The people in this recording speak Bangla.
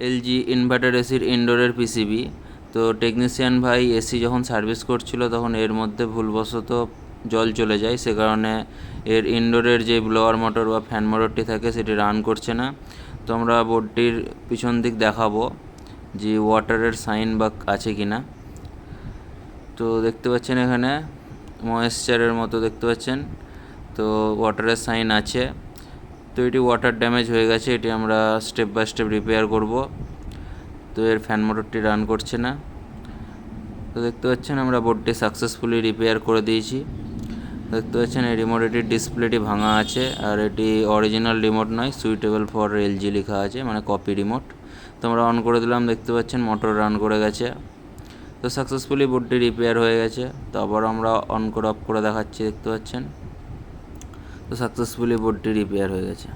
এলজি ইনভার্টার এসির ইনডোরের পিসিবি। তো টেকনিশিয়ান ভাই এসি যখন সার্ভিস করছিল তখন এর মধ্যে ভুলবশত জল চলে যায়, সে কারণে এর ইনডোরের যে ব্লোয়ার মোটর বা ফ্যান মোটরটি থাকে সেটি রান করছে না। তো আমরা বোর্ডটির পিছন দিক দেখাবো যে ওয়াটারের সাইন বা আছে কি না। তো দেখতে পাচ্ছেন এখানে ময়েশ্চারের মতো দেখতে পাচ্ছেন, তো ওয়াটারের সাইন আছে। তো এটি ওয়াটার ড্যামেজ হয়ে গেছে, এটি আমরা স্টেপ বাই স্টেপ রিপেয়ার করব। তো এর ফ্যান মোটরটি রান করছে না। তো দেখতে পাচ্ছেন আমরা বোর্ডটি সাকসেসফুলি রিপেয়ার করে দিয়েছি। দেখতে পাচ্ছেন এই রিমোটটির ডিসপ্লেটি ভাঙা আছে, আর এটি অরিজিনাল রিমোট নয়, সুইটেবল ফর এলজি লেখা আছে, মানে কপি রিমোট। তো আমরা অন করে দিলাম, দেখতে পাচ্ছেন মোটর রান করে গেছে। তো সাকসেসফুলি বোর্ডটি রিপেয়ার হয়ে গেছে। তো আবার আমরা অন করে অফ করে দেখাচ্ছি, দেখতে পাচ্ছেন। তো সাকসেসফুলি বোর্ডটি রিপেয়ার হয়ে গেছে।